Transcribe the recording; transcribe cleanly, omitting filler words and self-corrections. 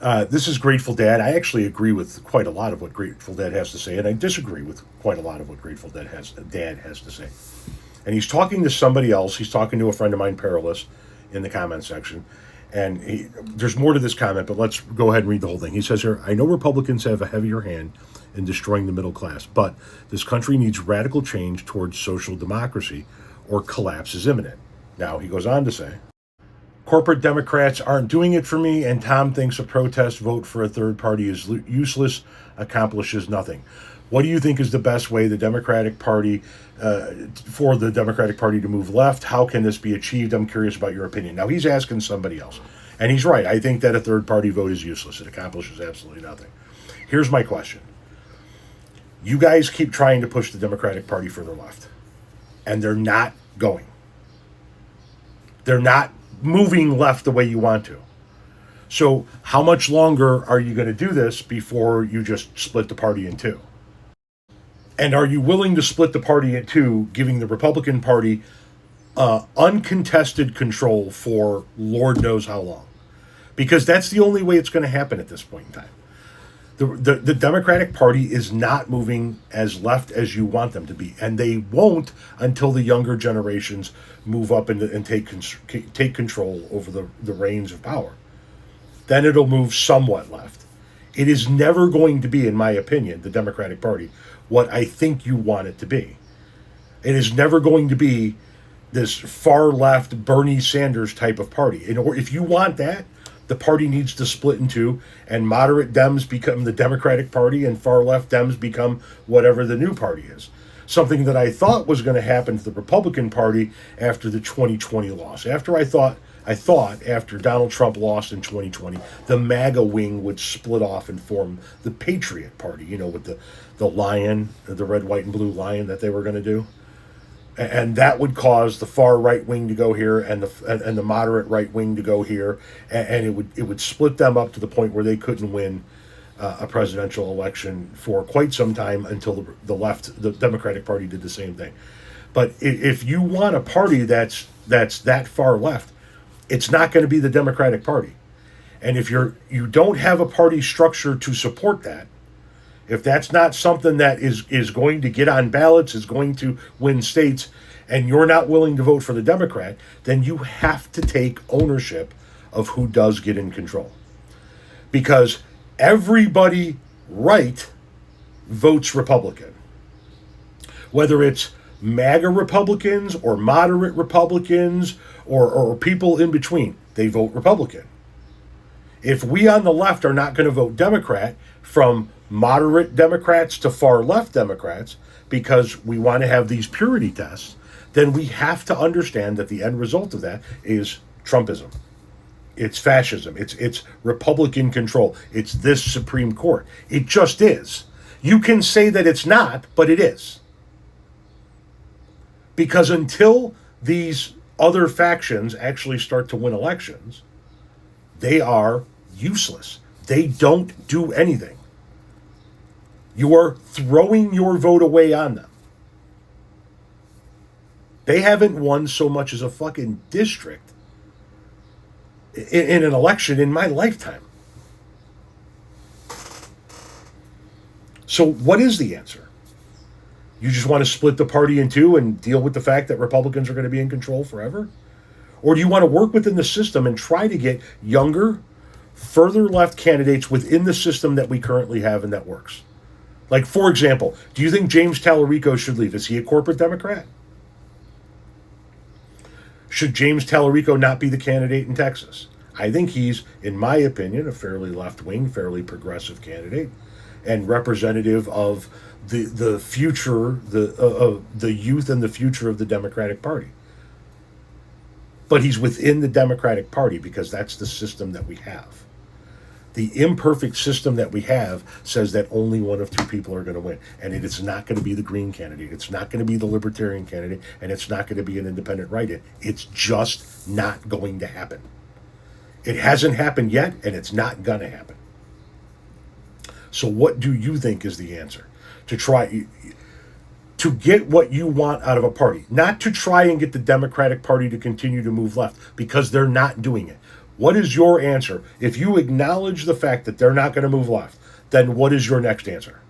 This is Grateful Dad. I actually agree with quite a lot of what Grateful Dad has to say, and I disagree with quite a lot of what Grateful Dad has to say. And he's talking to somebody else. He's talking to a friend of mine, Perilous, in the comment section. And there's more to this comment, but let's go ahead and read the whole thing. He says here, I know Republicans have a heavier hand in destroying the middle class, but this country needs radical change towards social democracy or collapse is imminent. Now, he goes on to say, corporate Democrats aren't doing it for me, and Tom thinks a protest vote for a third party is useless, accomplishes nothing. What do you think is the best way the Democratic Party, for the Democratic Party to move left? How can this be achieved? I'm curious about your opinion. Now, he's asking somebody else, and he's right. I think that a third party vote is useless. It accomplishes absolutely nothing. Here's my question. You guys keep trying to push the Democratic Party further left, and they're not going. They're not moving left the way you want to. So how much longer are you going to do this before you just split the party in two? And are you willing to split the party in two, giving the Republican Party uncontested control for Lord knows how long? Because that's the only way it's going to happen at this point in time. The Democratic Party is not moving as left as you want them to be, and they won't until the younger generations move up and take control over the reins of power. Then it'll move somewhat left. It is never going to be, in my opinion, the Democratic Party, what I think you want it to be. It is never going to be this far left Bernie Sanders type of party. If you want that, the party needs to split in two, and moderate Dems become the Democratic Party, and far left Dems become whatever the new party is. Something that I thought was going to happen to the Republican Party after the 2020 loss. I thought after Donald Trump lost in 2020, the MAGA wing would split off and form the Patriot Party, with the lion, the red, white, and blue lion that they were going to do. And that would cause the far right wing to go here and the moderate right wing to go here, and it would split them up to the point where they couldn't win a presidential election for quite some time until the Democratic Party did the same thing. But if you want a party that's that far left, it's not going to be the Democratic Party. And if you don't have a party structure to support that, if that's not something that is going to get on ballots, is going to win states, and you're not willing to vote for the Democrat, then you have to take ownership of who does get in control. Because everybody right votes Republican. Whether it's MAGA Republicans or moderate Republicans or people in between, they vote Republican. If we on the left are not going to vote Democrat, from moderate Democrats to far left Democrats, because we want to have these purity tests, then we have to understand that the end result of that is Trumpism. It's fascism. It's Republican control. It's this Supreme Court. It just is. You can say that it's not, but it is. Because until these other factions actually start to win elections, they are useless. They don't do anything. You are throwing your vote away on them. They haven't won so much as a fucking district in an election in my lifetime. So what is the answer? You just want to split the party in two and deal with the fact that Republicans are going to be in control forever? Or do you want to work within the system and try to get younger, further left candidates within the system that we currently have and that works? Like, for example, do you think James Tallarico should leave? Is he a corporate Democrat? Should James Tallarico not be the candidate in Texas? I think he's, in my opinion, a fairly left-wing, fairly progressive candidate and representative of the future, the youth and the future of the Democratic Party. But he's within the Democratic Party because that's the system that we have. The imperfect system that we have says that only one of two people are going to win. And it is not going to be the Green candidate. It's not going to be the Libertarian candidate. And it's not going to be an independent write-in. It's just not going to happen. It hasn't happened yet, and it's not going to happen. So what do you think is the answer? To get what you want out of a party. Not to try and get the Democratic Party to continue to move left, because they're not doing it. What is your answer? If you acknowledge the fact that they're not going to move left, then what is your next answer?